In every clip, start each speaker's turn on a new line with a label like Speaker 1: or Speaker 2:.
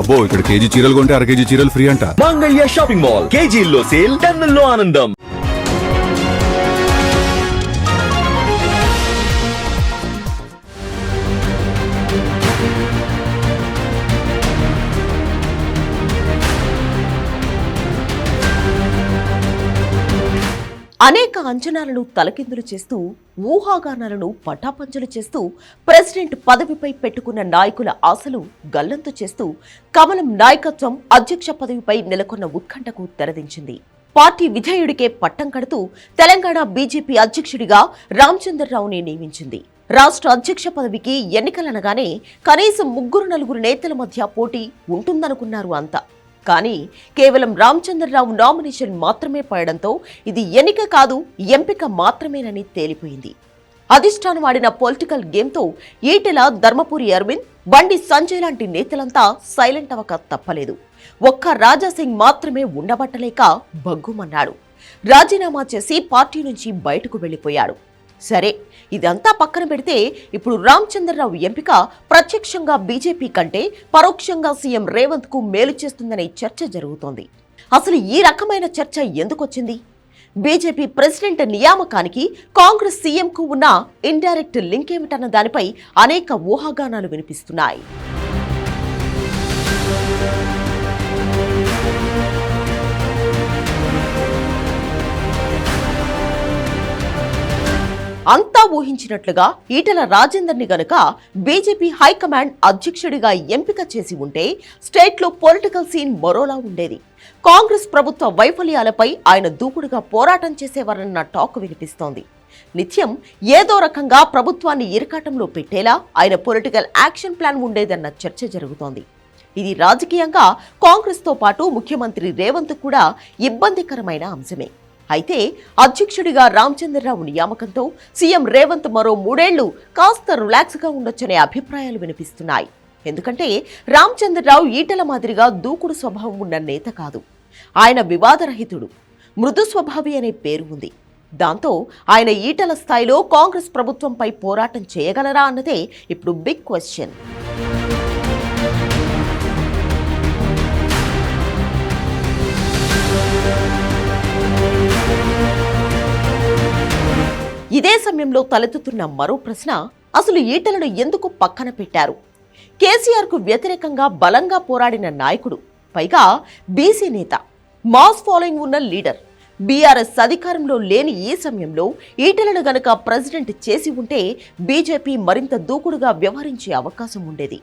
Speaker 1: అబ్బో ఇక్కడ కేజీ చీరలు కొంటే అర కేజీ చీరలు ఫ్రీ అంట.
Speaker 2: మంగళ్య షాపింగ్ మాల్ కేజీల్లో సేల్, టన్నుల్లో ఆనందం.
Speaker 3: అనేక అంచనాలను తలకిందులు చేస్తూ ఊహాగానాలను పటాపంచలు చేస్తూ ప్రెసిడెంట్ పదవిపై పెట్టుకున్న నాయకుల ఆశలు గల్లంతు చేస్తూ కమలం నాయకత్వం అధ్యక్ష పదవిపై నెలకొన్న ఉత్కంఠకు తెరదించింది. పార్టీ విధేయుడికే పట్టం కడుతూ తెలంగాణ బీజేపీ అధ్యక్షుడిగా రామచంద్రరావుని నియమించింది. రాష్ట్ర అధ్యక్ష పదవికి ఎన్నికలనగానే కనీసం 3-4 నేతల మధ్య పోటీ ఉంటుందనుకున్నారు అంతా. కానీ కేవలం రామచంద్రరావు నామినేషన్ మాత్రమే పడడంతో ఇది ఎన్నిక కాదు, ఎంపిక మాత్రమేనని తేలిపోయింది. అధిష్టానం ఆడిన పొలిటికల్ గేమ్తో ఈటెల, ధర్మపురి అరవింద్, బండి సంజయ్ లాంటి నేతలంతా సైలెంట్ అవ్వక తప్పలేదు. ఒక్క రాజాసింగ్ మాత్రమే ఉండబట్టలేక బగ్గుమన్నాడు. రాజీనామా చేసి పార్టీ నుంచి బయటకు వెళ్లిపోయాడు. సరే, ఇదంతా పక్కన పెడితే ఇప్పుడు రామచంద్రరావు ఎంపిక ప్రత్యక్షంగా బీజేపీ కంటే పరోక్షంగా సీఎం రేవంత్ కు మేలు చేస్తుందనే చర్చ జరుగుతోంది. అసలు ఈ రకమైన చర్చ ఎందుకొచ్చింది? బీజేపీ ప్రెసిడెంట్ నియామకానికి కాంగ్రెస్ సీఎంకు ఉన్న ఇండైరెక్ట్ లింక్ ఏమిటన్న దానిపై అనేక ఊహాగానాలు వినిపిస్తున్నాయి. అంతా ఊహించినట్లుగా ఈటెల రాజేందర్ని గనుక బీజేపీ హైకమాండ్ అధ్యక్షుడిగా ఎంపిక చేసి ఉంటే స్టేట్లో పొలిటికల్ సీన్ మరోలా ఉండేది. కాంగ్రెస్ ప్రభుత్వ వైఫల్యాలపై ఆయన దూకుడుగా పోరాటం చేసేవారన్న టాక్ వినిపిస్తోంది. నిత్యం ఏదో రకంగా ప్రభుత్వాన్ని ఇరకాటంలో పెట్టేలా ఆయన పొలిటికల్ యాక్షన్ ప్లాన్ ఉండేదన్న చర్చ జరుగుతోంది. ఇది రాజకీయంగా కాంగ్రెస్తో పాటు ముఖ్యమంత్రి రేవంత్ కూడా ఇబ్బందికరమైన అంశమే. అయితే అధ్యక్షుడిగా రామచంద్రరావు నియామకంతో సీఎం రేవంత్ మరో 3 ఏళ్లు కాస్త రిలాక్స్గా ఉండొచ్చనే అభిప్రాయాలు వినిపిస్తున్నాయి. ఎందుకంటే రామచంద్రరావు ఈటెల మాదిరిగా దూకుడు స్వభావం ఉన్న నేత కాదు. ఆయన వివాదరహితుడు, మృదు స్వభావి అనే పేరు ఉంది. దాంతో ఆయన ఈటెల స్థాయిలో కాంగ్రెస్ ప్రభుత్వంపై పోరాటం చేయగలరా అన్నదే ఇప్పుడు బిగ్ క్వశ్చన్. ఇదే సమయంలో తలెత్తుతున్న మరో ప్రశ్న, అసలు ఈటెలను ఎందుకు పక్కన పెట్టారు? కేసీఆర్ కు వ్యతిరేకంగా బలంగా పోరాడిన నాయకుడు, పైగా బీసీ నేత, మాస్ ఫాలోయింగ్ ఉన్న లీడర్. బీఆర్ఎస్ అధికారంలో లేని ఈ సమయంలో ఈటెలను గనక ప్రెసిడెంట్ చేసి ఉంటే బీజేపీ మరింత దూకుడుగా వ్యవహరించే అవకాశం ఉండేది.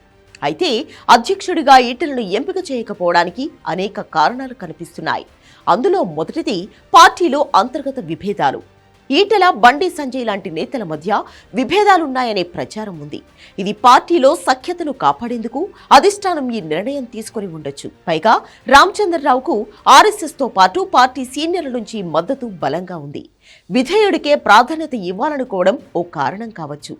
Speaker 3: అయితే అధ్యక్షుడిగా ఈటెలను ఎంపిక చేయకపోవడానికి అనేక కారణాలు కనిపిస్తున్నాయి. అందులో మొదటిది పార్టీలో అంతర్గత విభేదాలు. ఈటెల, బండి సంజయ్ లాంటి నేతల మధ్య విభేదాలున్నాయనే ప్రచారం ఉంది. ఇది పార్టీలో సఖ్యతను కాపాడేందుకు అధిష్టానం ఈ నిర్ణయం తీసుకుని ఉండొచ్చు. పైగా రామచంద్రరావుకు ఆర్ఎస్ఎస్ తో పాటు పార్టీ సీనియర్ల నుంచి మద్దతు బలంగా ఉంది. విధేయుడికే ప్రాధాన్యత ఇవ్వాలనుకోవడం ఓ కారణం కావచ్చు.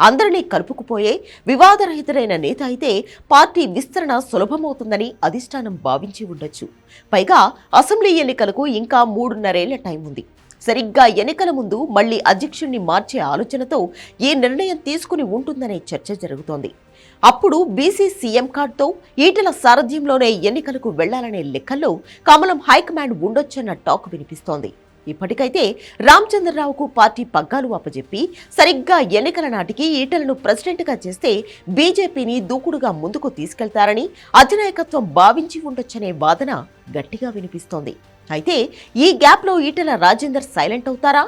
Speaker 3: అందరినీ కలుపుకుపోయే వివాదరహితుడైన నేత అయితే పార్టీ విస్తరణ సులభమవుతుందని అధిష్టానం భావించి ఉండొచ్చు. పైగా అసెంబ్లీ ఎన్నికలకు ఇంకా 3.5 ఏళ్ల టైం ఉంది. సరిగ్గా ఎన్నికల ముందు మళ్లీ అధ్యక్షుడిని మార్చే ఆలోచనతో ఈ నిర్ణయం తీసుకుని ఉంటుందనే చర్చ జరుగుతోంది. అప్పుడు బీసీ సీఎం కార్డుతో ఈటెల సారథ్యంలోనే ఎన్నికలకు వెళ్లాలనే లెక్కల్లో కమలం హైకమాండ్ ఉండొచ్చన్న టాక్ వినిపిస్తోంది. ఇప్పటికైతే రామచంద్రరావుకు పార్టీ పగ్గాలు అప్పజెప్పి సరిగ్గా ఎన్నికల నాటికి ఈటెలను ప్రెసిడెంట్గా చేస్తే బీజేపీని దూకుడుగా ముందుకు తీసుకెళ్తారని అధినాయకత్వం భావించి ఉండొచ్చనే వాదన గట్టిగా వినిపిస్తోంది. అయితే ఈ గ్యాప్లో ఈటెల రాజేందర్ సైలెంట్ అవుతారా?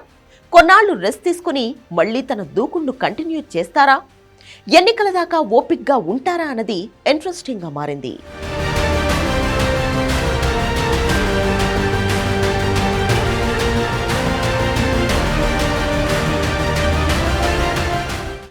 Speaker 3: కొన్నాళ్లు రెస్ట్ తీసుకుని మళ్లీ తన దూకుడును కంటిన్యూ చేస్తారా? ఎన్నికల దాకా ఓపిక్గా ఉంటారా అన్నది ఇంట్రెస్టింగ్గా మారింది.